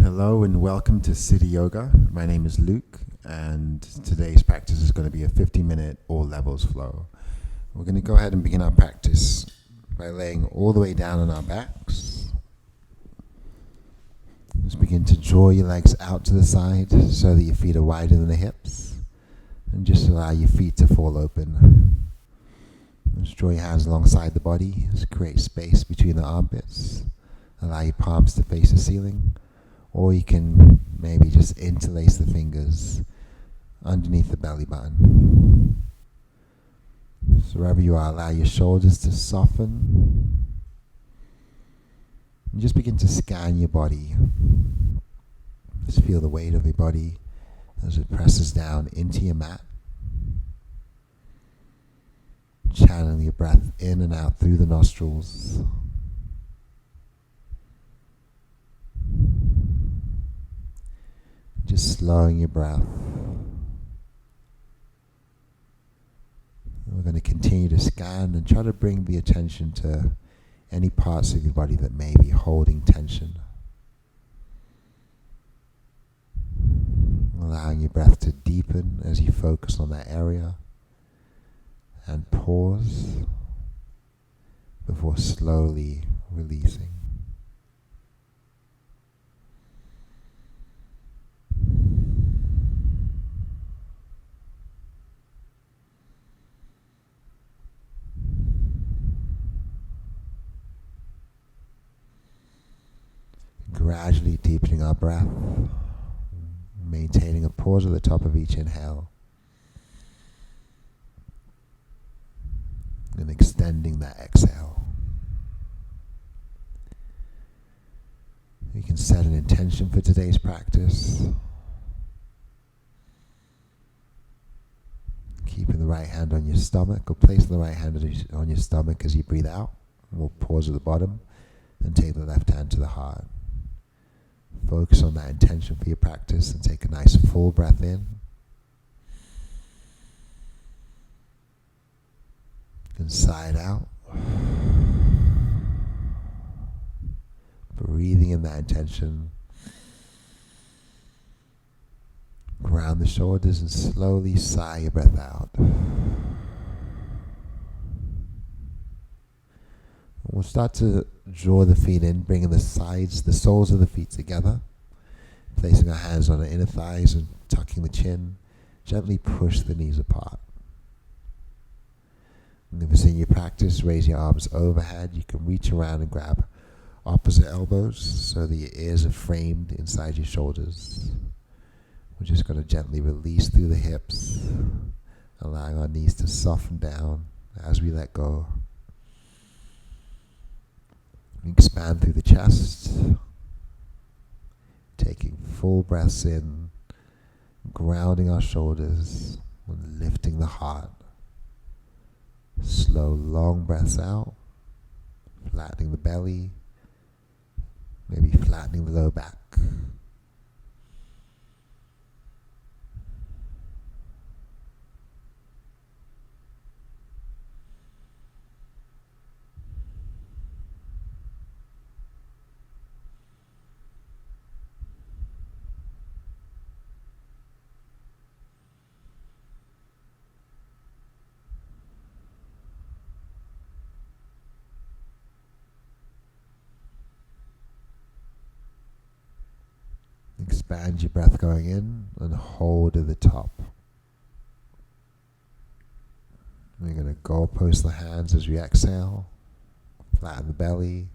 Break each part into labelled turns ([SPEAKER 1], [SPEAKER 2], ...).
[SPEAKER 1] Hello and welcome to City Yoga. My name is Luke, and today's practice is going to be a 50-minute all levels flow. We're going to go ahead and begin our practice by laying all the way down on our backs. Just begin to draw your legs out to the side so that your feet are wider than the hips, and just allow your feet to fall open. Just draw your hands alongside the body. Just create space between the armpits. Allow your palms to face the ceiling. Or you can maybe just interlace the fingers underneath the belly button. So wherever you are, allow your shoulders to soften. And just begin to scan your body. Just feel the weight of your body as it presses down into your mat. Channeling your breath in and out through the nostrils. Just slowing your breath. We're going to continue to scan and try to bring the attention to any parts of your body that may be holding tension. Allowing your breath to deepen as you focus on that area. And pause before slowly releasing. Gradually deepening our breath, maintaining a pause at the top of each inhale, and extending that exhale. You can set an intention for today's practice. Keeping the right hand on your stomach, or placing the right hand on your stomach as you breathe out. We'll pause at the bottom and take the left hand to the heart. Focus on that intention for your practice and take a nice full breath in. And sigh it out. Breathing in that intention. Ground the shoulders and slowly sigh your breath out. We'll start to draw the feet in, bringing the soles of the feet together. Placing our hands on the inner thighs and tucking the chin. Gently push the knees apart. And if it's in your practice, raise your arms overhead. You can reach around and grab opposite elbows so that your ears are framed inside your shoulders. We're just going to gently release through the hips, allowing our knees to soften down as we let go. Expand through the chest, taking full breaths in, grounding our shoulders, and lifting the heart. Slow, long breaths out, flattening the belly, maybe flattening the lower back. Expand your breath going in and hold at the top. We're going to goalpost the hands as we exhale. Flatten the belly.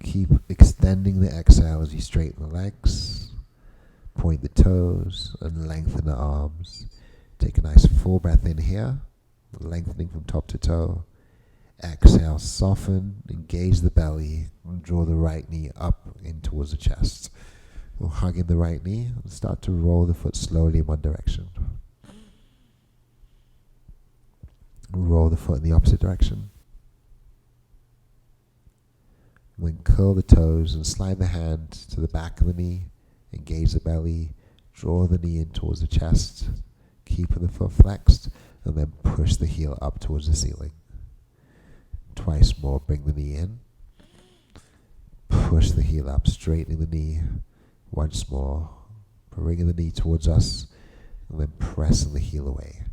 [SPEAKER 1] Keep extending the exhale as you straighten the legs. Point the toes and lengthen the arms. Take a nice full breath in here, lengthening from top to toe. Exhale, soften, engage the belly, and draw the right knee up in towards the chest. We'll hug in the right knee and start to roll the foot slowly in one direction. Roll the foot in the opposite direction. Then curl the toes and slide the hand to the back of the knee. Engage the belly. Draw the knee in towards the chest. Keeping the foot flexed. And then push the heel up towards the ceiling. Twice more. Bring the knee in. Push the heel up, straightening the knee. Once more, bringing the knee towards us and then pressing the heel away.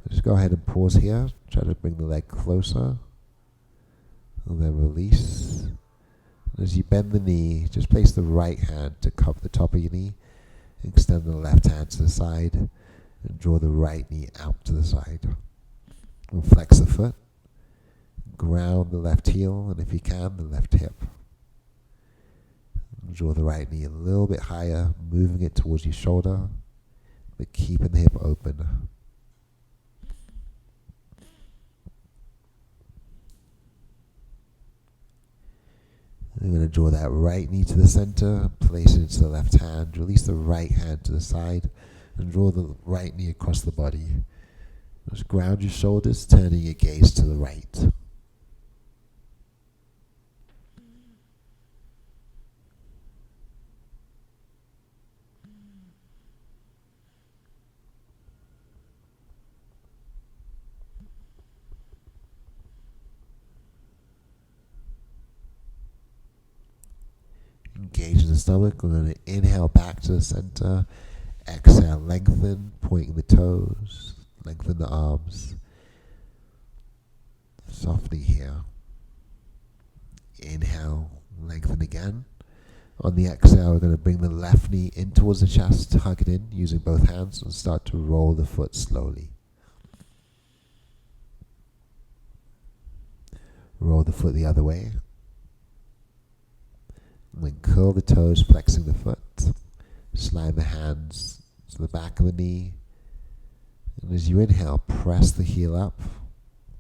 [SPEAKER 1] Just go ahead and pause here. Try to bring the leg closer and then release. And as you bend the knee, just place the right hand to cup the top of your knee. Extend the left hand to the side and draw the right knee out to the side. And flex the foot. Ground the left heel, and if you can, the left hip. Draw the right knee a little bit higher, moving it towards your shoulder, but keeping the hip open. I'm going to draw that right knee to the center, place it into the left hand, release the right hand to the side, and draw the right knee across the body. Just ground your shoulders, turning your gaze to the right. Engage in the stomach. We're going to inhale back to the center. Exhale, lengthen, pointing the toes. Lengthen the arms. Softening here. Inhale, lengthen again. On the exhale, we're going to bring the left knee in towards the chest, hug it in using both hands, and start to roll the foot slowly. Roll the foot the other way. And then curl the toes, flexing the foot. Slide the hands to the back of the knee. And as you inhale, press the heel up,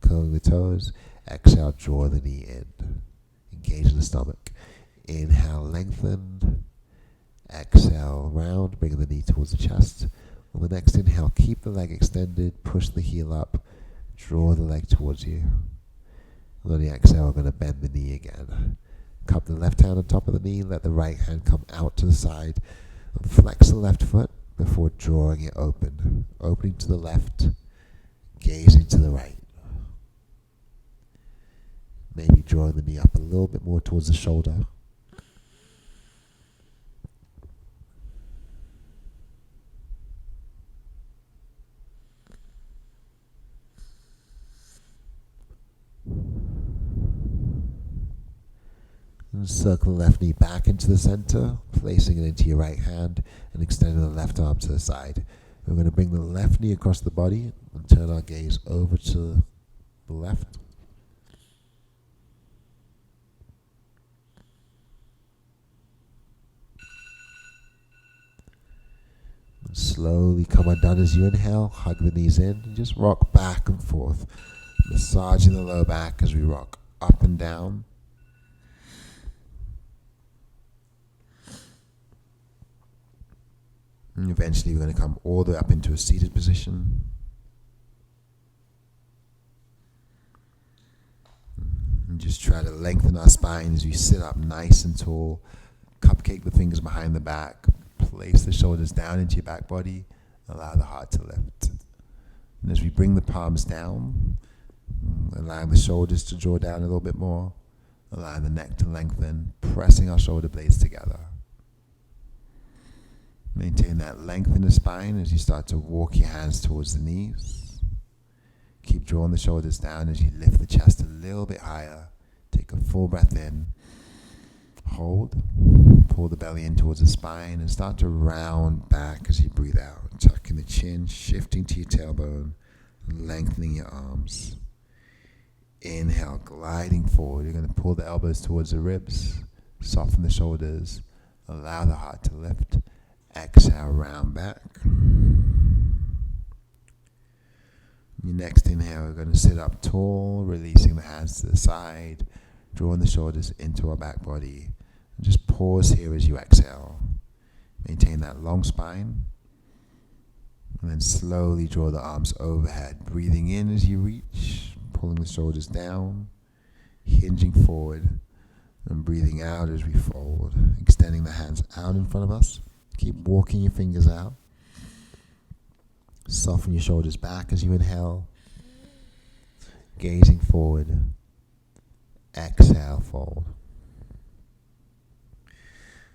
[SPEAKER 1] curling the toes. Exhale, draw the knee in. Engage the stomach. Inhale, lengthen. Exhale, round, bringing the knee towards the chest. On the next inhale, keep the leg extended, push the heel up, draw the leg towards you. And on the exhale, we're going to bend the knee again. Cup the left hand on top of the knee, let the right hand come out to the side, and flex the left foot before drawing it open. Opening to the left, gazing to the right. Maybe drawing the knee up a little bit more towards the shoulder. And circle the left knee back into the center, placing it into your right hand and extending the left arm to the side. We're going to bring the left knee across the body and turn our gaze over to the left. And slowly come undone as you inhale, hug the knees in, and just rock back and forth, massaging the lower back as we rock up and down. And eventually we're going to come all the way up into a seated position. And just try to lengthen our spine as we sit up nice and tall. Cupcake the fingers behind the back. Place the shoulders down into your back body. Allow the heart to lift. And as we bring the palms down, allowing the shoulders to draw down a little bit more. Allowing the neck to lengthen. Pressing our shoulder blades together. Maintain that length in the spine as you start to walk your hands towards the knees. Keep drawing the shoulders down as you lift the chest a little bit higher. Take a full breath in. Hold. Pull the belly in towards the spine and start to round back as you breathe out. Tucking the chin, shifting to your tailbone, lengthening your arms. Inhale, gliding forward. You're going to pull the elbows towards the ribs. Soften the shoulders. Allow the heart to lift. Exhale, round back. Your next inhale, we're going to sit up tall, releasing the hands to the side, drawing the shoulders into our back body. And just pause here as you exhale. Maintain that long spine. And then slowly draw the arms overhead, breathing in as you reach, pulling the shoulders down, hinging forward, and breathing out as we fold, extending the hands out in front of us. Keep walking your fingers out. Soften your shoulders back as you inhale. Gazing forward. Exhale, fold.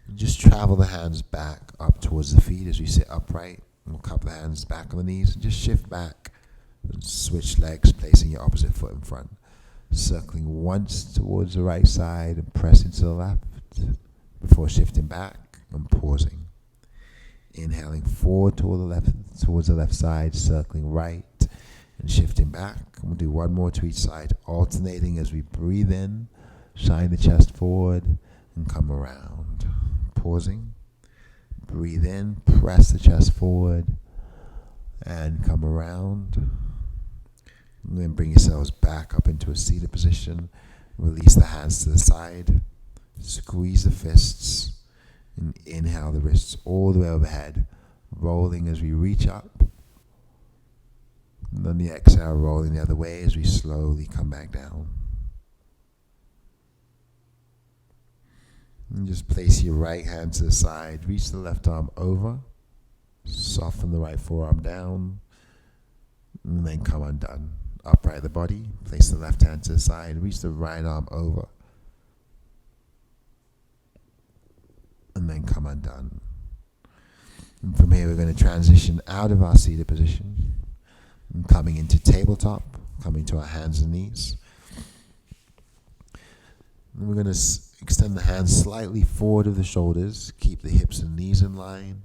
[SPEAKER 1] And just travel the hands back up towards the feet as we sit upright. We'll cup the hands back on the knees and just shift back and switch legs, placing your opposite foot in front. Circling once towards the right side and pressing to the left before shifting back and pausing. Inhaling forward towards the left side, circling right and shifting back. And we'll do one more to each side, alternating as we breathe in, shine the chest forward and come around. Pausing. Breathe in, press the chest forward and come around. And then bring yourselves back up into a seated position. Release the hands to the side. Squeeze the fists. And inhale the wrists all the way overhead, rolling as we reach up. And then the exhale, rolling the other way as we slowly come back down. And just place your right hand to the side. Reach the left arm over. Soften the right forearm down. And then come undone. Upright the body. Place the left hand to the side. Reach the right arm over. And then come undone. And from here we're going to transition out of our seated position and coming into tabletop, coming to our hands and knees. And we're going to extend the hands slightly forward of the shoulders, keep the hips and knees in line.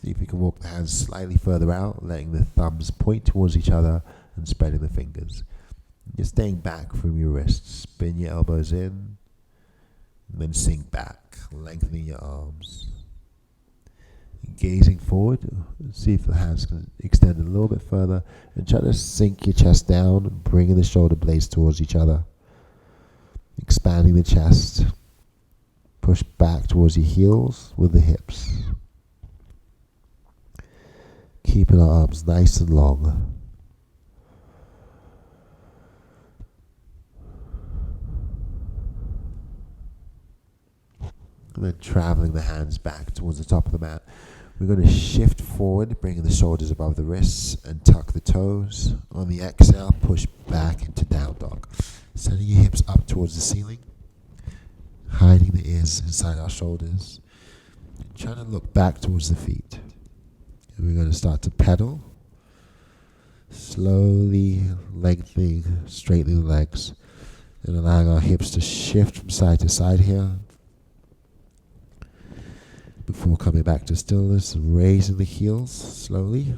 [SPEAKER 1] See if we can walk the hands slightly further out, letting the thumbs point towards each other and spreading the fingers. You're staying back from your wrists. Spin your elbows in and then sink back, lengthening your arms. Gazing forward, see if the hands can extend a little bit further and try to sink your chest down, bringing the shoulder blades towards each other. Expanding the chest. Push back towards your heels with the hips. Keeping our arms nice and long. And then traveling the hands back towards the top of the mat. We're going to shift forward, bringing the shoulders above the wrists and tuck the toes. On the exhale, push back into down dog. Sending your hips up towards the ceiling. Hiding the ears inside our shoulders. Trying to look back towards the feet. And we're going to start to pedal. Slowly lengthening, straightening the legs. And allowing our hips to shift from side to side here. Before coming back to stillness, raising the heels slowly,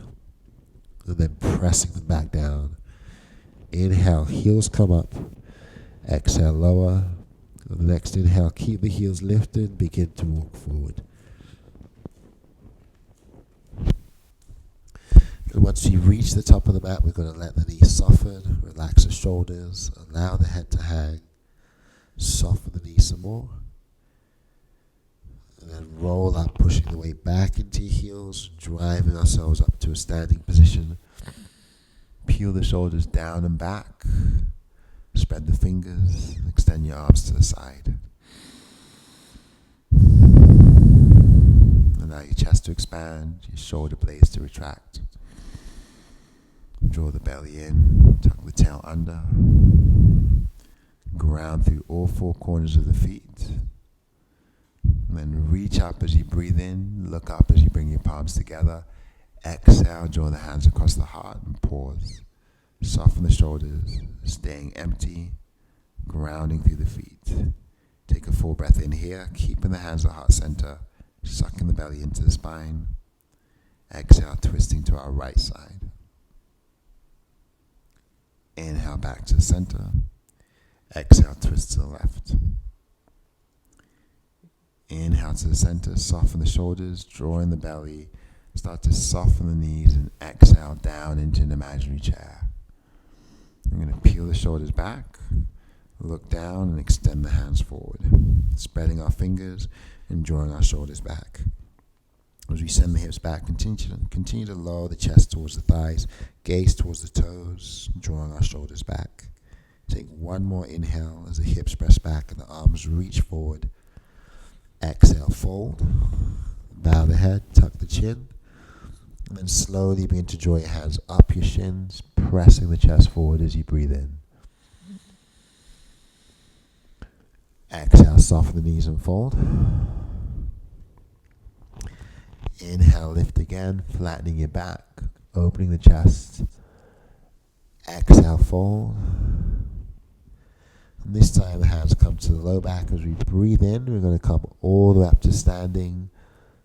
[SPEAKER 1] and then pressing them back down. Inhale, heels come up. Exhale, lower. On the next inhale, keep the heels lifted, begin to walk forward. And once you reach the top of the mat, we're going to let the knees soften, relax the shoulders, allow the head to hang, soften the knees some more. And then roll up, pushing the weight back into your heels, driving ourselves up to a standing position. Peel the shoulders down and back. Spread the fingers. Extend your arms to the side. Allow your chest to expand, your shoulder blades to retract. Draw the belly in, tuck the tail under. Ground through all four corners of the feet. And then reach up as you breathe in, look up as you bring your palms together. Exhale, draw the hands across the heart and pause. Soften the shoulders, staying empty, grounding through the feet. Take a full breath in here, keeping the hands at heart center, sucking the belly into the spine. Exhale, twisting to our right side. Inhale back to the center. Exhale, twist to the left. Inhale to the center, soften the shoulders, drawing the belly. Start to soften the knees and exhale down into an imaginary chair. I'm going to peel the shoulders back, look down and extend the hands forward. Spreading our fingers and drawing our shoulders back. As we send the hips back, continue to lower the chest towards the thighs, gaze towards the toes, drawing our shoulders back. Take one more inhale as the hips press back and the arms reach forward. Exhale, fold, bow the head, tuck the chin, and then slowly begin to draw your hands up your shins, pressing the chest forward as you breathe in. Exhale, soften the knees and fold. Inhale, lift again, flattening your back, opening the chest. Exhale, fold. And this time the hands come to the low back. As we breathe in, we're going to come all the way up to standing.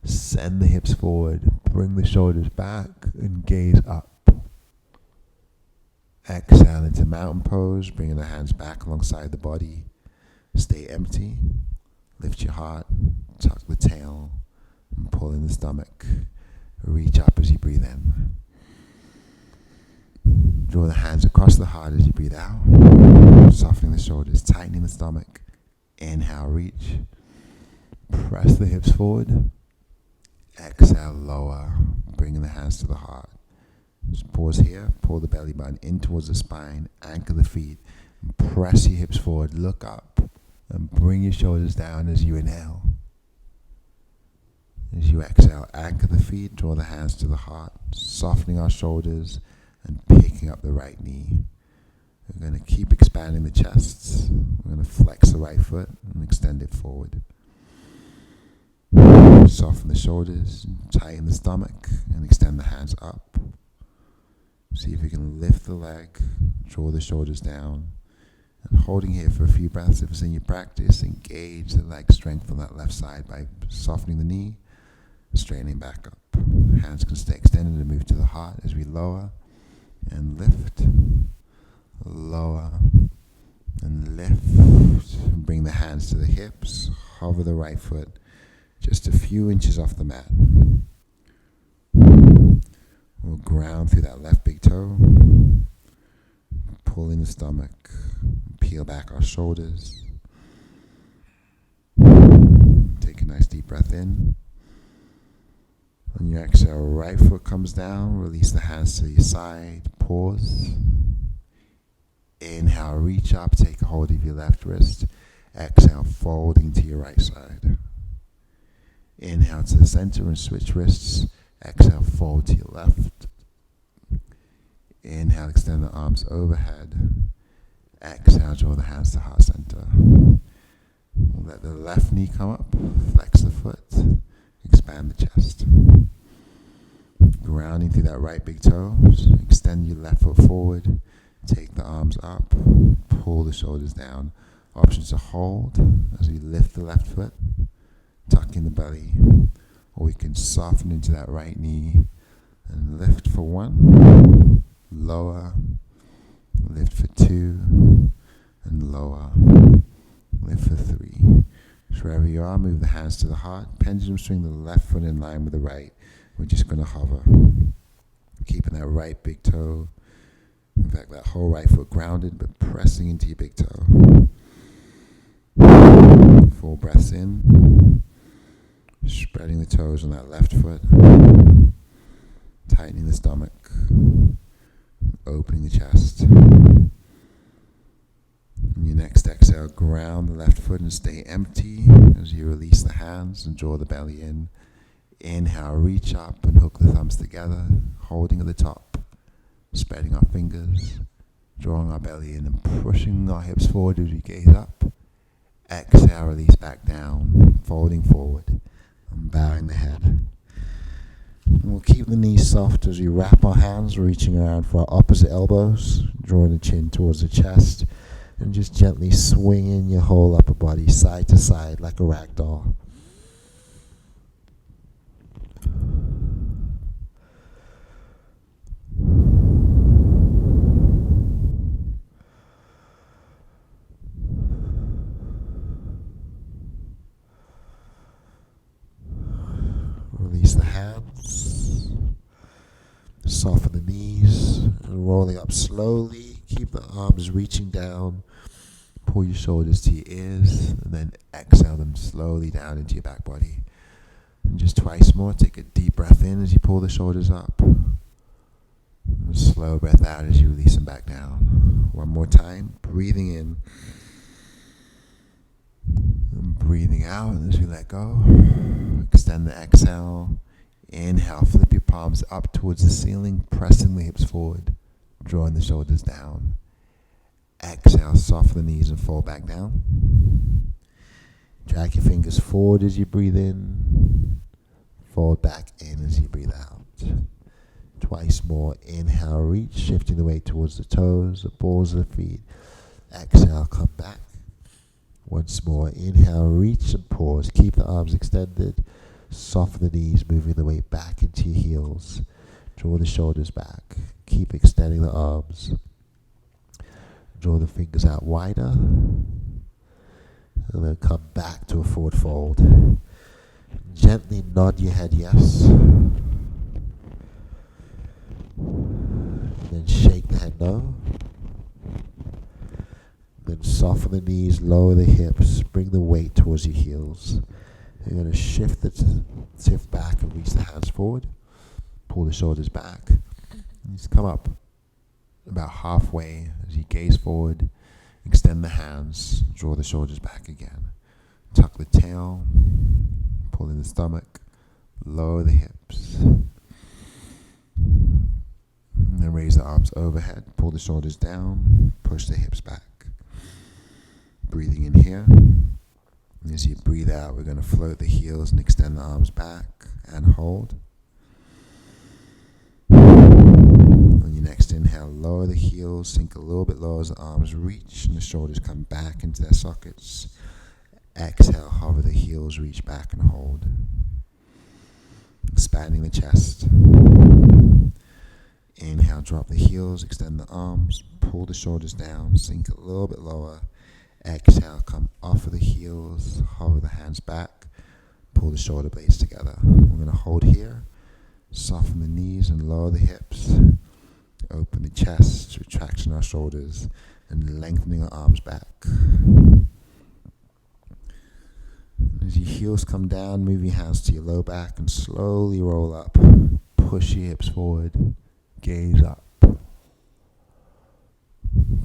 [SPEAKER 1] Send the hips forward, bring the shoulders back, and gaze up. Exhale into mountain pose, bringing the hands back alongside the body. Stay empty. Lift your heart, tuck the tail, and pull in the stomach. Reach up as you breathe in. Draw the hands across the heart as you breathe out. Softening the shoulders, tightening the stomach. Inhale, reach. Press the hips forward. Exhale, lower. Bringing the hands to the heart. Just pause here. Pull the belly button in towards the spine. Anchor the feet. Press your hips forward. Look up. And bring your shoulders down as you inhale. As you exhale, anchor the feet. Draw the hands to the heart. Softening our shoulders. And picking up the right knee. We're going to keep expanding the chests. We're going to flex the right foot and extend it forward. Soften the shoulders, tighten the stomach, and extend the hands up. See if you can lift the leg, draw the shoulders down. And holding here for a few breaths, if it's in your practice, engage the leg strength on that left side by softening the knee, straightening back up. Hands can stay extended and move to the heart as we lower and lift, lower and lift. Bring the hands to the hips, hover the right foot just a few inches off the mat. We'll ground through that left big toe, pull in the stomach, peel back our shoulders. Take a nice deep breath in. On your exhale, right foot comes down, release the hands to your side, pause. Inhale, reach up, take a hold of your left wrist. Exhale, folding to your right side. Inhale to the center and switch wrists. Exhale, fold to your left. Inhale, extend the arms overhead. Exhale, draw the hands to heart center. Let the left knee come up, flex the foot, expand the chest. Grounding through that right big toe. Extend your left foot forward. Take the arms up, pull the shoulders down. Options to hold as we lift the left foot, tuck in the belly, or we can soften into that right knee and lift for one, lower, lift for two, and lower, lift for three. So wherever you are, move the hands to the heart, pendulum swing the left foot in line with the right. We're just going to hover, keeping that right big toe, in fact that whole right foot grounded, but pressing into your big toe. 4 breaths in. Spreading the toes on that left foot, tightening the stomach, opening the chest. On your next exhale, ground the left foot and stay empty as you release the hands and draw the belly in. Inhale, reach up and hook the thumbs together, holding at the top, spreading our fingers, drawing our belly in and pushing our hips forward as we gaze up. Exhale, release back down, folding forward. And bowing the head. And we'll keep the knees soft as we wrap our hands, reaching around for our opposite elbows, drawing the chin towards the chest, and just gently swinging your whole upper body side to side like a rag doll. Release the hands, soften the knees, and rolling up slowly. Keep the arms reaching down. Pull your shoulders to your ears, and then exhale them slowly down into your back body. And just twice more, take a deep breath in as you pull the shoulders up. And a slow breath out as you release them back down. One more time, breathing in. And breathing out as we let go. Extend the exhale. Inhale, flip your palms up towards the ceiling, pressing the hips forward, drawing the shoulders down. Exhale, soften the knees and fall back down. Drag your fingers forward as you breathe in. Fold fold back in as you breathe out. Twice more. Inhale, reach, shifting the weight towards the toes, the balls of the feet. Exhale, come back. Once more. Inhale, reach and pause. Keep the arms extended. Soften the knees, moving the weight back into your heels. Draw the shoulders back. Keep extending the arms. Draw the fingers out wider. And then come back to a forward fold. Gently nod your head yes. Then shake the head no. Then soften the knees, lower the hips, bring the weight towards your heels. You're going to shift back and reach the hands forward. Pull the shoulders back. Just come up about halfway as you gaze forward. Extend the hands, draw the shoulders back again. Tuck the tail, pull in the stomach, lower the hips. And then raise the arms overhead, pull the shoulders down, push the hips back. Breathing in here. As you breathe out, we're going to float the heels and extend the arms back and hold. On your next inhale, lower the heels, sink a little bit lower as the arms reach and the shoulders come back into their sockets. Exhale, hover the heels, reach back and hold. Expanding the chest. Inhale, drop the heels, extend the arms, pull the shoulders down, sink a little bit lower. Exhale, come off of the heels, hover the hands back, pull the shoulder blades together. We're going to hold here, soften the knees and lower the hips, open the chest, retraction our shoulders, and lengthening our arms back. As your heels come down, move your hands to your low back and slowly roll up. Push your hips forward, gaze up.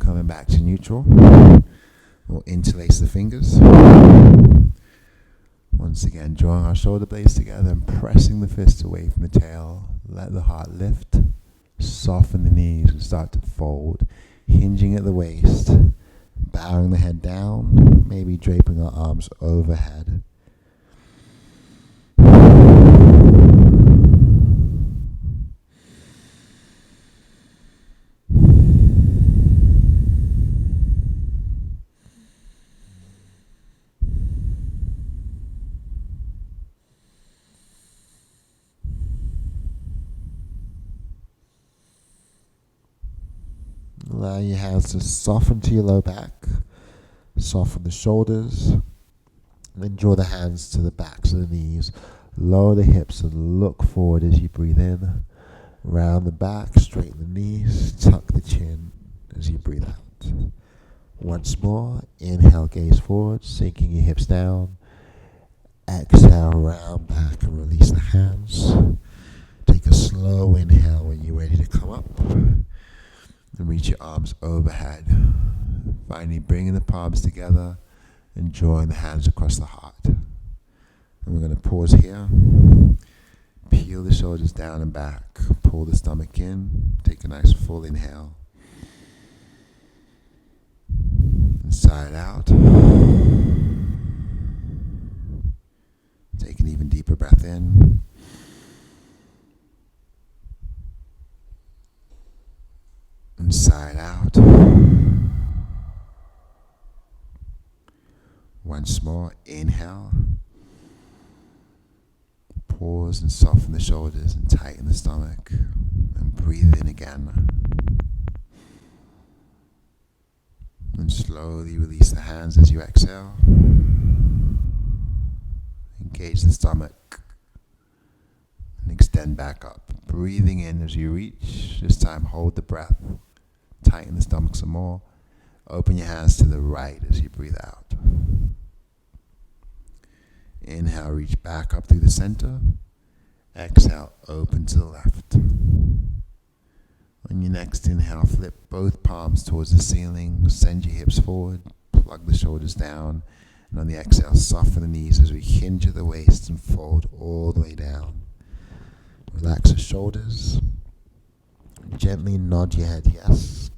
[SPEAKER 1] Coming back to neutral. We'll interlace the fingers. Once again, drawing our shoulder blades together and pressing the fists away from the tail. Let the heart lift. Soften the knees and start to fold. Hinging at the waist. Bowing the head down. Maybe draping our arms overhead. Allow your hands to soften to your low back, soften the shoulders, then draw the hands to the backs of the knees, lower the hips and look forward as you breathe in, round the back, straighten the knees, tuck the chin as you breathe out. Once more, inhale, gaze forward, sinking your hips down, exhale, round back and release the hands. Take a slow inhale when you're ready to come up. And reach your arms overhead. Finally bringing the palms together and drawing the hands across the heart. And we're going to pause here. Peel the shoulders down and back. Pull the stomach in. Take a nice full inhale. Inside out. Take an even deeper breath in. Inside out. Once more, inhale. Pause and soften the shoulders and tighten the stomach. And breathe in again. And slowly release the hands as you exhale. Engage the stomach. And extend back up. Breathing in as you reach. This time hold the breath. Tighten the stomach some more. Open your hands to the right as you breathe out. Inhale, reach back up through the center. Exhale, open to the left. On your next inhale, flip both palms towards the ceiling. Send your hips forward. Plug the shoulders down. And on the exhale, soften the knees as we hinge at the waist and fold all the way down. Relax the shoulders. Gently nod your head yes.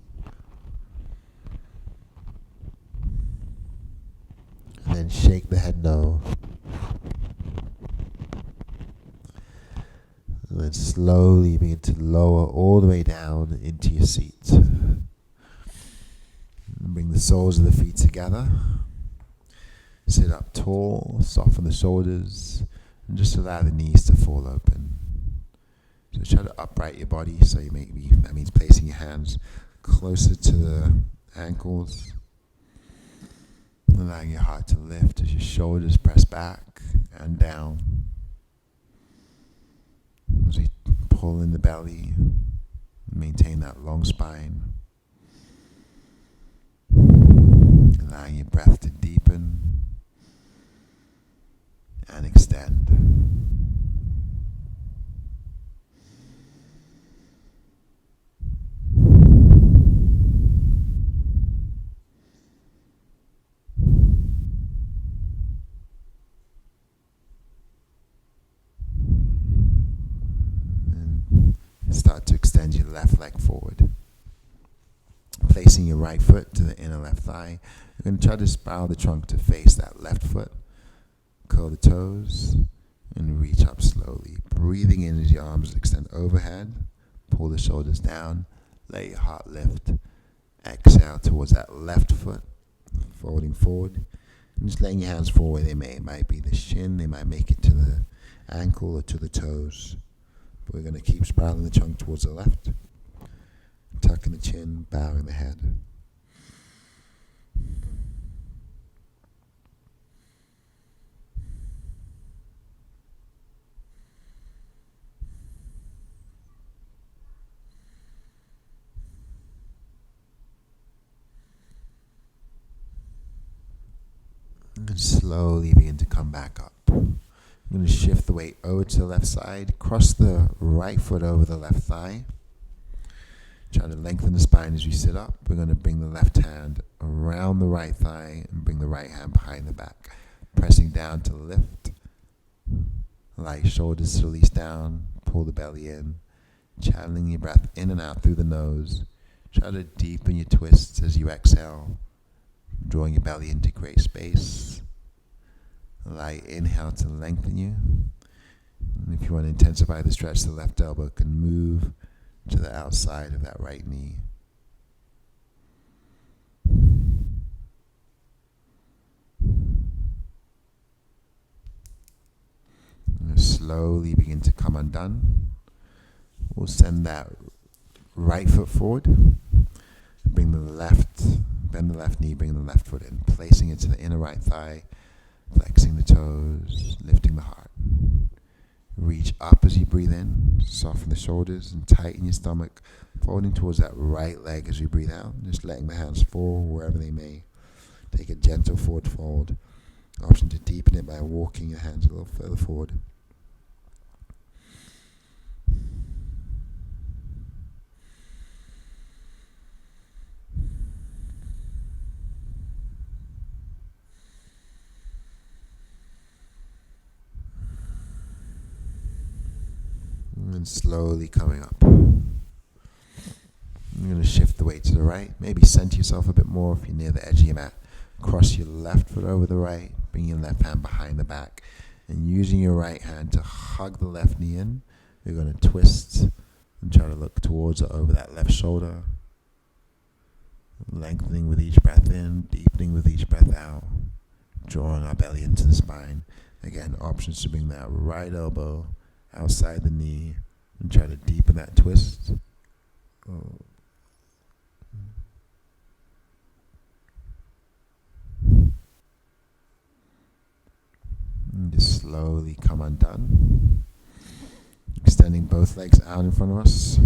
[SPEAKER 1] And then shake the head no. And then slowly begin to lower all the way down into your seat. And bring the soles of the feet together. Sit up tall, soften the shoulders, and just allow the knees to fall open. So try to upright your body. So that means placing your hands closer to the ankles, allowing your heart to lift as your shoulders press back and down. As we pull in the belly, maintain that long spine. Allowing your breath to deepen and extend. Start to extend your left leg forward. Placing your right foot to the inner left thigh. You're going to try to spiral the trunk to face that left foot. Curl the toes and reach up slowly. Breathing in as your arms extend overhead. Pull the shoulders down. Let your heart lift. Exhale towards that left foot. Folding forward. And just letting your hands fall where they may. It might be the shin. They might make it to the ankle or to the toes. We're going to keep spiraling the trunk towards the left, tucking the chin, bowing the head. And slowly begin to come back up. I'm going to shift the weight over to the left side, cross the right foot over the left thigh. Try to lengthen the spine as we sit up. We're going to bring the left hand around the right thigh and bring the right hand behind the back. Pressing down to lift. Allow your shoulders to release down. Pull the belly in. Channeling your breath in and out through the nose. Try to deepen your twists as you exhale. Drawing your belly in to create space. Allow your inhale to lengthen you. And if you want to intensify the stretch, the left elbow can move to the outside of that right knee. And slowly begin to come undone. We'll send that right foot forward. Bend the left knee, bring the left foot in, placing it to the inner right thigh. Flexing the toes, lifting the heart. Reach up as you breathe in. Soften the shoulders and tighten your stomach. Folding towards that right leg as you breathe out. Just letting the hands fall wherever they may. Take a gentle forward fold. Option to deepen it by walking your hands a little further forward. And slowly coming up. I'm going to shift the weight to the right. Maybe center yourself a bit more if you're near the edge of your mat. Cross your left foot over the right. Bring your left hand behind the back. And using your right hand to hug the left knee in, you're going to twist and try to look towards or over that left shoulder. Lengthening with each breath in, deepening with each breath out. Drawing our belly into the spine. Again, options to bring that right elbow outside the knee and try to deepen that twist. And just slowly come undone. Extending both legs out in front of us.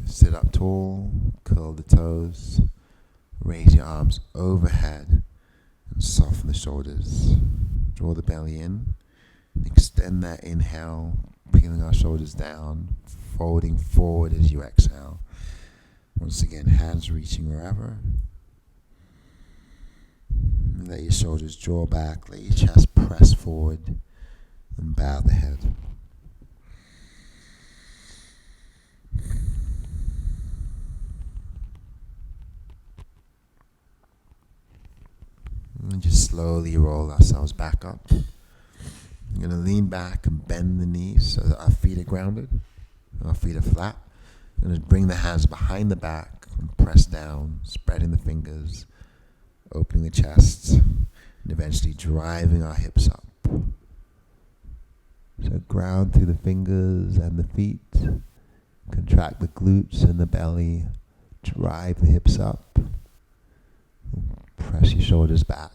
[SPEAKER 1] Sit up tall, curl the toes, raise your arms overhead and soften the shoulders. Draw the belly in. Extend that inhale, peeling our shoulders down, folding forward as you exhale. Once again, hands reaching wherever. And let your shoulders draw back, let your chest press forward, and bow the head. And just slowly roll ourselves back up. You're going to lean back and bend the knees so that our feet are grounded. Our feet are flat. You're going to bring the hands behind the back and press down, spreading the fingers, opening the chest, and eventually driving our hips up. So ground through the fingers and the feet. Contract the glutes and the belly. Drive the hips up. Press your shoulders back.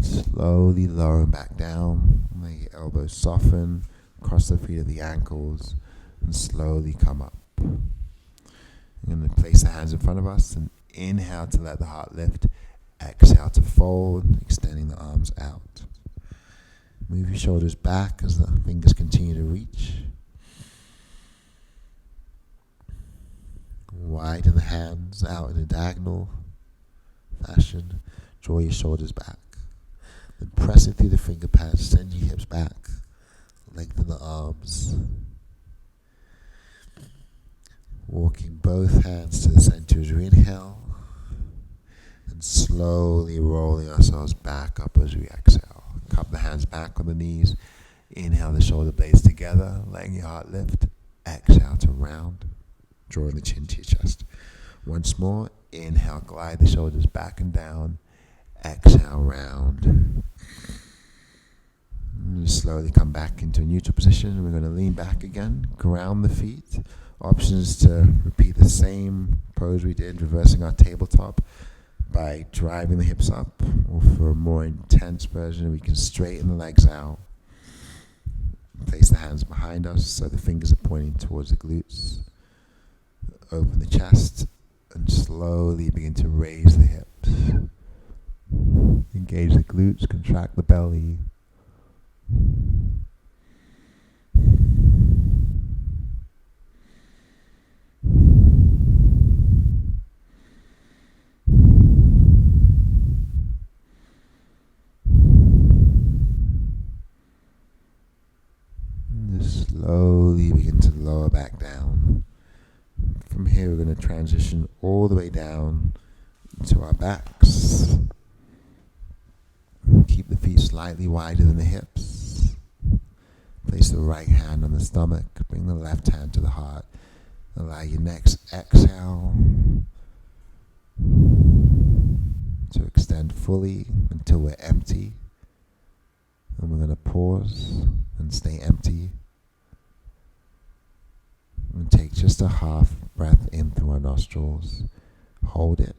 [SPEAKER 1] Slowly lower back down. Make your elbows soften. Cross the feet at the ankles. And slowly come up. You're going to place the hands in front of us and inhale to let the heart lift. Exhale to fold, extending the arms out. Move your shoulders back as the fingers continue to reach. Widen the hands out in a diagonal fashion. Draw your shoulders back. Then pressing through the finger pads, send your hips back. Lengthen the arms. Walking both hands to the center as we inhale. And slowly rolling ourselves back up as we exhale. Cup the hands back on the knees. Inhale the shoulder blades together, letting your heart lift. Exhale to round, drawing the chin to your chest. Once more, inhale, glide the shoulders back and down. Exhale, round. And slowly come back into a neutral position. We're going to lean back again, ground the feet. Options to repeat the same pose we did, reversing our tabletop by driving the hips up, or for a more intense version, we can straighten the legs out. Place the hands behind us so the fingers are pointing towards the glutes. Open the chest and slowly begin to raise the hips. Engage the glutes, contract the belly. Slowly begin to lower back down. From here we're going to transition all the way down to our backs. Keep the feet slightly wider than the hips. Place the right hand on the stomach. Bring the left hand to the heart. Allow your next exhale to extend fully until we're empty. And we're going to pause and stay empty. And take just a half breath in through our nostrils. Hold it.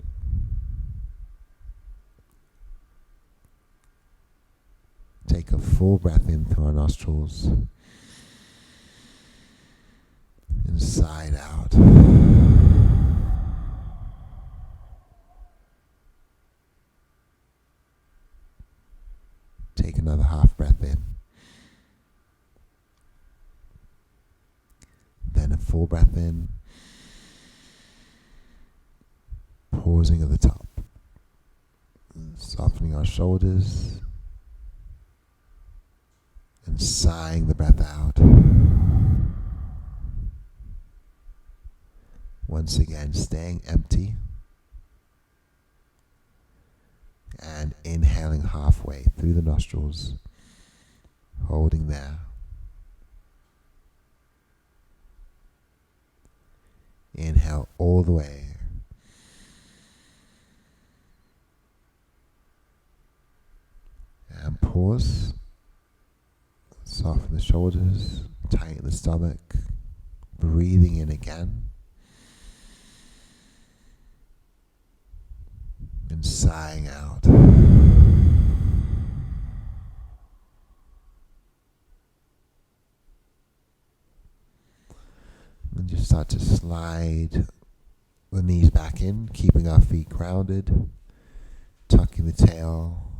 [SPEAKER 1] Take a full breath in through our nostrils. And sigh out. Take another half breath in. Then a full breath in. Pausing at the top. Softening our shoulders. And sighing the breath out. Once again, staying empty. And inhaling halfway through the nostrils. Holding there. Inhale all the way. And pause. Soften the shoulders. Tighten the stomach. Breathing in again. And sighing out. And just start to slide the knees back in, keeping our feet grounded, tucking the tail.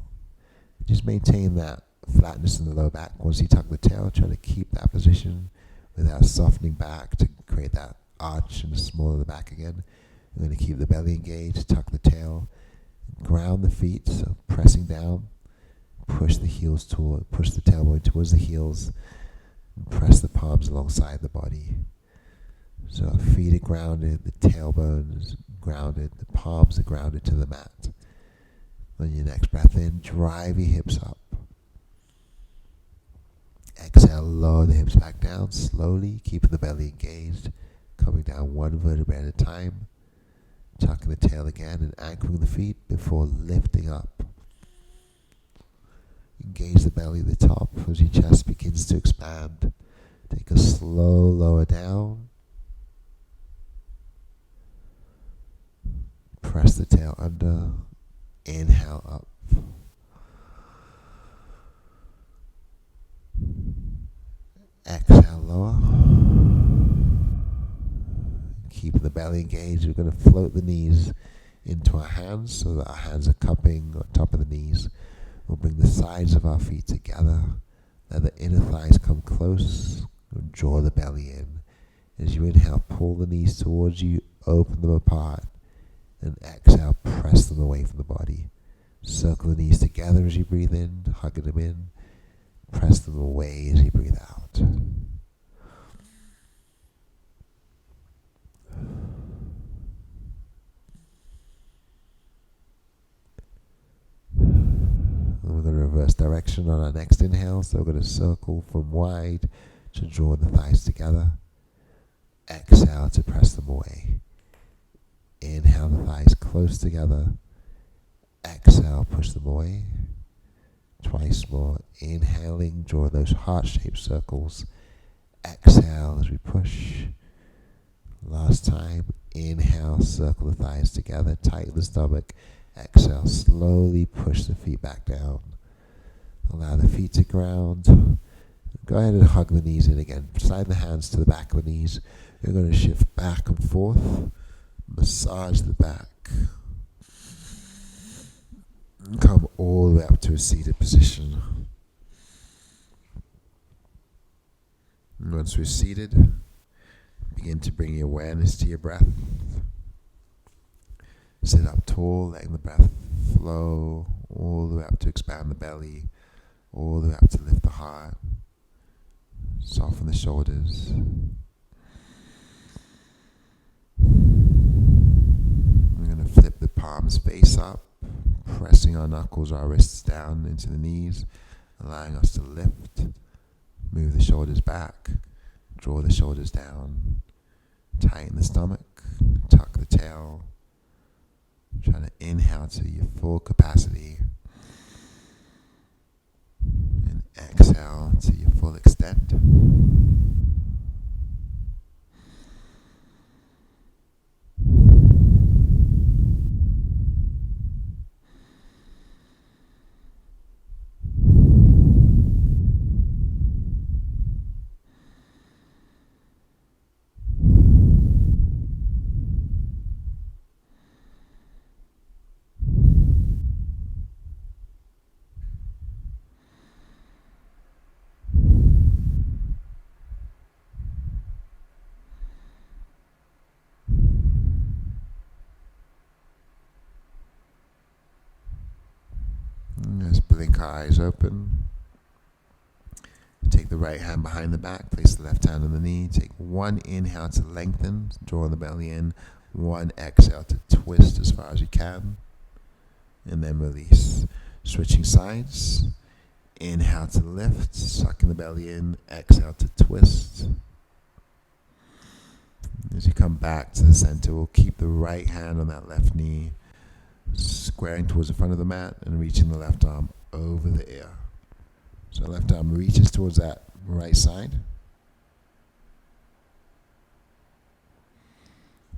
[SPEAKER 1] Just maintain that flatness in the low back. Once you tuck the tail, try to keep that position without softening back to create that arch and smaller the back again. We're going to keep the belly engaged, tuck the tail, ground the feet, so pressing down, push the tailbone towards the heels, and press the palms alongside the body. So our feet are grounded, the tailbone is grounded, the palms are grounded to the mat. On your next breath in, drive your hips up. Exhale, lower the hips back down slowly, keeping the belly engaged, coming down one vertebra at a time, tucking the tail again and anchoring the feet before lifting up. Engage the belly at the top as your chest begins to expand. Take a slow lower down. Press the tail under. Inhale up. Exhale lower. Keeping the belly engaged, we're going to float the knees into our hands so that our hands are cupping on top of the knees. We'll bring the sides of our feet together. Let the inner thighs come close. We'll draw the belly in. As you inhale, pull the knees towards you, open them apart. And exhale, press them away from the body. Circle the knees together as you breathe in, hugging them in. Press them away as you breathe out. And we're going to reverse direction on our next inhale. So we're going to circle from wide to draw the thighs together. Exhale to press them away. Inhale the thighs close together. Exhale, push them away. Twice more. Inhaling, draw those heart-shaped circles. Exhale as we push. Last time. Inhale, circle the thighs together. Tighten the stomach. Exhale, slowly push the feet back down. Allow the feet to ground. Go ahead and hug the knees in again. Slide the hands to the back of the knees. You're going to shift back and forth. Massage the back. And come all the way up to a seated position. And once we're seated, begin to bring your awareness to your breath. Sit up tall, letting the breath flow all the way up to expand the belly, all the way up to lift the heart. Soften the shoulders. We're going to flip the palms face up, pressing our knuckles, our wrists down into the knees, allowing us to lift. Move the shoulders back, draw the shoulders down, tighten the stomach, tuck the tail. Trying to inhale to your full capacity and exhale to your full extent. Just blink our eyes open. Take the right hand behind the back, place the left hand on the knee. Take one inhale to lengthen, draw the belly in. One exhale to twist as far as you can. And then release. Switching sides. Inhale to lift, sucking the belly in. Exhale to twist. As you come back to the center, we'll keep the right hand on that left knee, squaring towards the front of the mat and reaching the left arm over the ear. So left arm reaches towards that right side.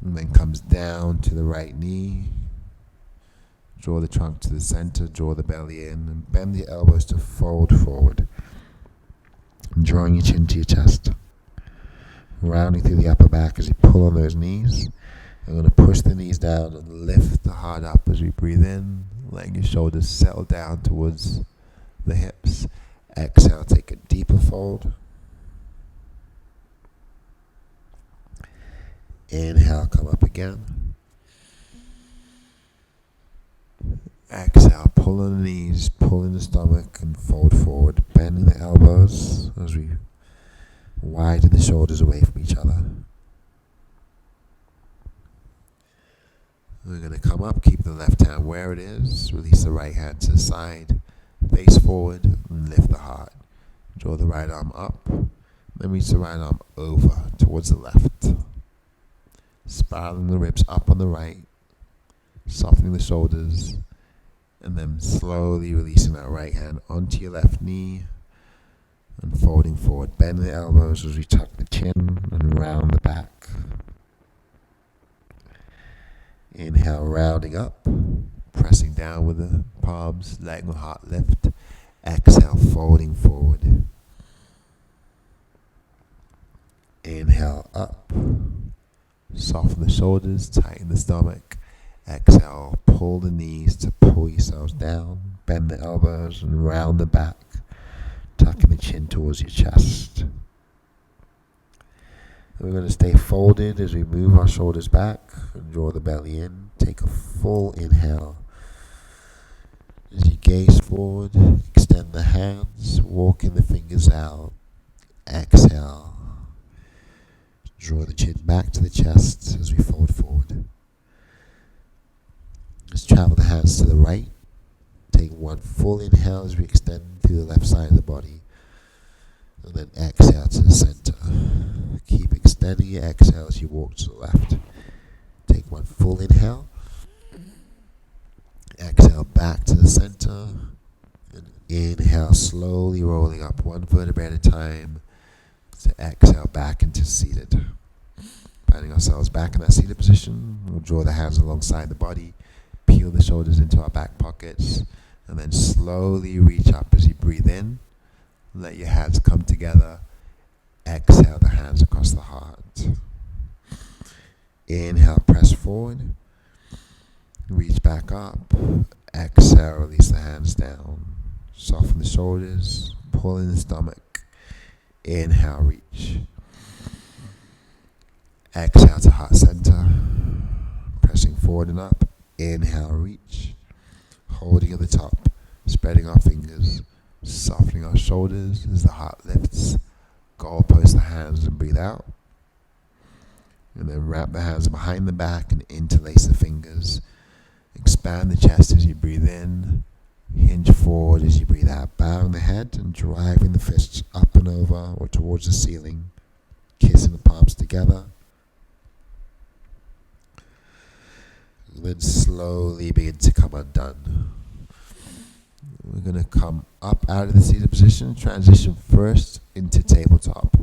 [SPEAKER 1] And then comes down to the right knee. Draw the trunk to the center, draw the belly in, and bend the elbows to fold forward. Drawing your chin to your chest. Rounding through the upper back as you pull on those knees. I'm going to push the knees down and lift the heart up as we breathe in, letting your shoulders settle down towards the hips. Exhale, take a deeper fold. Inhale, come up again. Exhale, pull on the knees, pull in the stomach and fold forward, bending the elbows as we widen the shoulders away from each other. We're going to come up, keep the left hand where it is, release the right hand to the side, face forward, and lift the heart. Draw the right arm up, then reach the right arm over towards the left. Spiraling the ribs up on the right, softening the shoulders, and then slowly releasing that right hand onto your left knee and folding forward. Bend the elbows as we tuck the chin and round the back. Inhale, rounding up, pressing down with the palms, letting the heart lift. Exhale, folding forward. Inhale, up, soften the shoulders, tighten the stomach. Exhale, pull the knees to pull yourselves down. Bend the elbows and round the back, tucking the chin towards your chest. We're going to stay folded as we move our shoulders back and draw the belly in. Take a full inhale. As you gaze forward, extend the hands, walking the fingers out. Exhale. Draw the chin back to the chest as we fold forward. Let's travel the hands to the right. Take one full inhale as we extend through the left side of the body. And then exhale to the center. Keep extending your exhale as you walk to the left. Take one full inhale. Exhale back to the center. And inhale, slowly rolling up one vertebrae at a time. To exhale back into seated. Finding ourselves back in that seated position. We'll draw the hands alongside the body. Peel the shoulders into our back pockets. And then slowly reach up as you breathe in. Let your hands come together. Exhale the hands across the heart. Inhale, press forward. Reach back up. Exhale, release the hands down. Soften the shoulders. Pull in the stomach. Inhale, reach. Exhale to heart center. Pressing forward and up. Inhale, reach. Holding at the top. Spreading our fingers. Softening our shoulders as the heart lifts. Goalpost the hands and breathe out. And then wrap the hands behind the back and interlace the fingers. Expand the chest as you breathe in. Hinge forward as you breathe out. Bowing the head and driving the fists up and over or towards the ceiling. Kissing the palms together. And then slowly begin to come undone. We're going to come up out of the seated position, transition first into tabletop.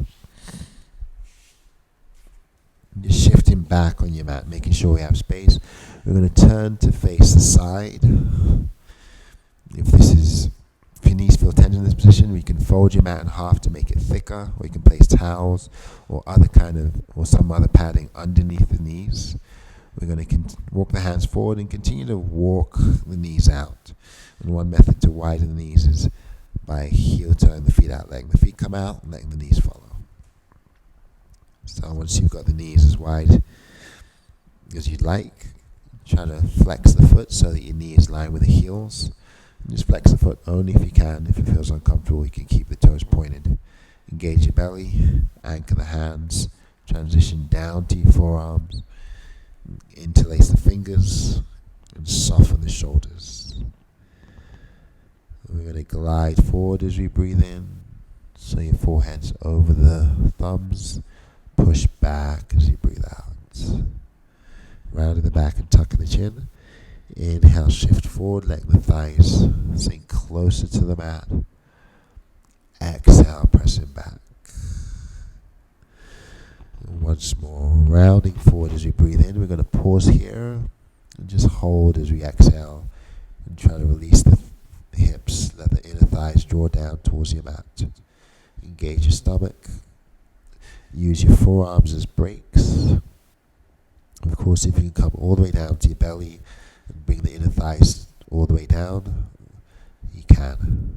[SPEAKER 1] Just shifting back on your mat, making sure we have space. We're going to turn to face the side. If your knees feel tension in this position, we can fold your mat in half to make it thicker, or you can place towels or some other padding underneath the knees. We're going to walk the hands forward and continue to walk the knees out. And one method to widen the knees is by heel turning the feet out, letting the feet come out and letting the knees follow. So once you've got the knees as wide as you'd like, try to flex the foot so that your knee is lined with the heels. And just flex the foot only if you can. If it feels uncomfortable, you can keep the toes pointed. Engage your belly, anchor the hands, transition down to your forearms, interlace the fingers, and soften the shoulders. We're going to glide forward as we breathe in. So your forehead's over the thumbs. Push back as you breathe out. Rounding the back and tucking the chin. Inhale, shift forward, letting the thighs sink closer to the mat. Exhale, pressing back. And once more, rounding forward as we breathe in. We're going to pause here and just hold as we exhale and try to release the hips. Let the inner thighs draw down towards your mat. Engage your stomach. Use your forearms as brakes. Of course, if you can come all the way down to your belly and bring the inner thighs all the way down, you can.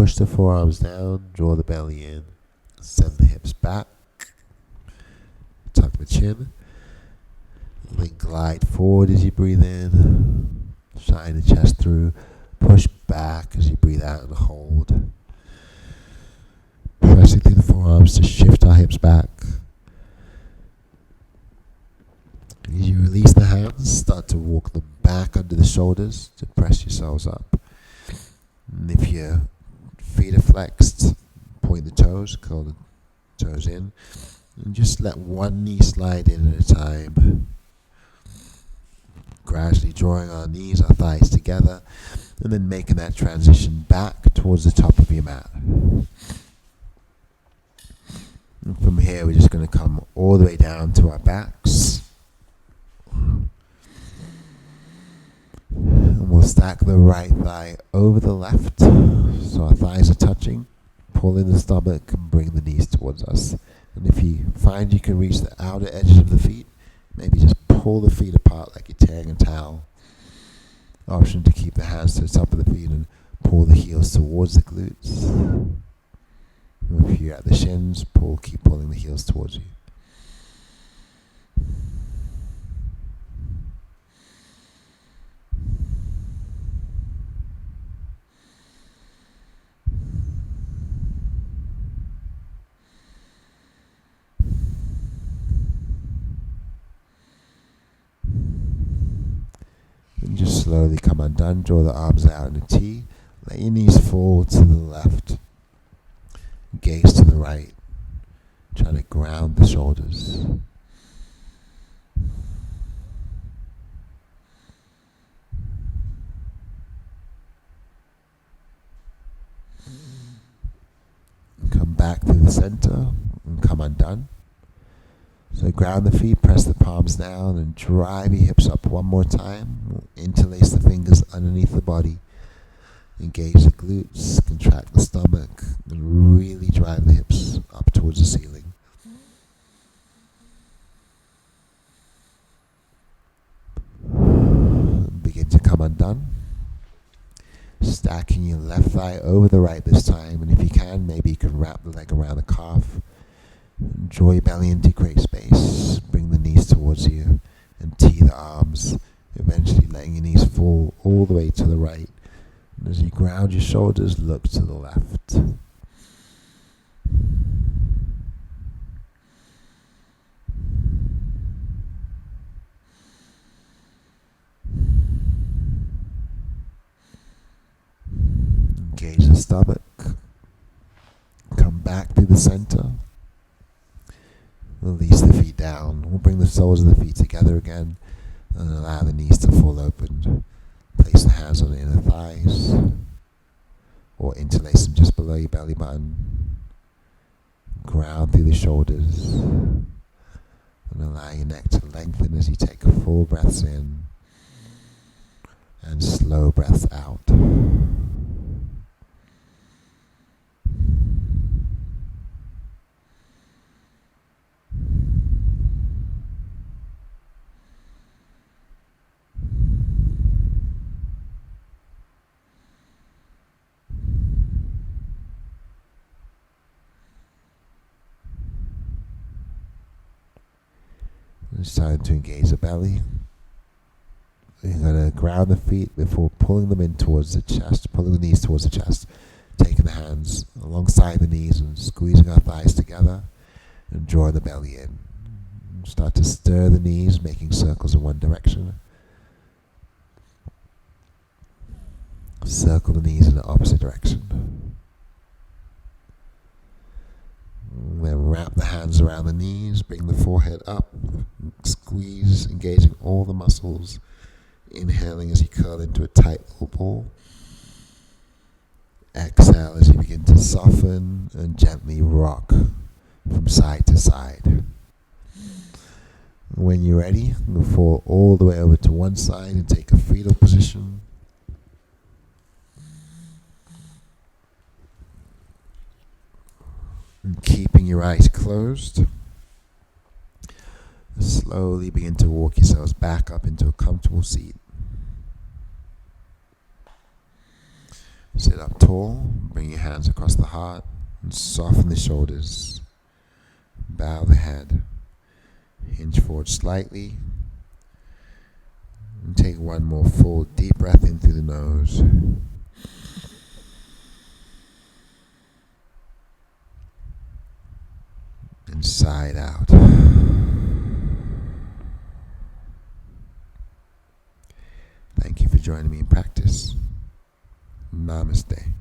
[SPEAKER 1] push the forearms down, draw the belly in, send the hips back, tuck the chin, then glide forward as you breathe in, shine the chest through, push back as you breathe out and hold. Pressing through the forearms to shift our hips back. As you release the hands, start to walk them back under the shoulders to press yourselves up. And if your feet are flexed, point the toes, curl the toes in, and just let one knee slide in at a time. Gradually drawing our knees, our thighs together, and then making that transition back towards the top of your mat. And from here, we're just going to come all the way down to our backs. And we'll stack the right thigh over the left, so our thighs are touching. Pull in the stomach and bring the knees towards us. And if you find you can reach the outer edges of the feet, maybe just pull the feet apart like you're tearing a towel. Option to keep the hands to the top of the feet and pull the heels towards the glutes. If you're at the shins, keep pulling the heels towards you. And just slowly come undone, draw the arms out in a T, let your knees fall to the left. Gaze to the right, trying to ground the shoulders. Come back through the center and come undone. So ground the feet, press the palms down and drive your hips up one more time. Interlace the fingers underneath the body. Engage the glutes, contract the stomach, and really drive the hips up towards the ceiling. Begin to come undone. Stacking your left thigh over the right this time, and if you can, maybe you can wrap the leg around the calf. Draw your belly in to create space. Bring the knees towards you and tee the arms, eventually letting your knees fall all the way to the right. And as you ground your shoulders, look to the left. Engage the stomach. Come back through the center. Release the feet down. We'll bring the soles of the feet together again and allow the knees to fall open. Place the hands on the inner thighs or interlace them just below your belly button. Ground through the shoulders and allow your neck to lengthen as you take full breaths in and slow breaths out. It's time to engage the belly. You're going to ground the feet before pulling them in towards the chest, pulling the knees towards the chest, taking the hands alongside the knees and squeezing our thighs together and drawing the belly in. Start to stir the knees, making circles in one direction. Circle the knees in the opposite direction. Then wrap the hands around the knees, bring the forehead up, squeeze, engaging all the muscles. Inhaling as you curl into a tight little ball. Exhale as you begin to soften and gently rock from side to side. When you're ready, you'll fall all the way over to one side and take a fetal position. And keeping your eyes closed, slowly begin to walk yourselves back up into a comfortable seat. Sit up tall, bring your hands across the heart, and soften the shoulders. Bow the head. Hinge forward slightly. And take one more full deep breath in through the nose. And sigh it out. Thank you for joining me in practice. Namaste.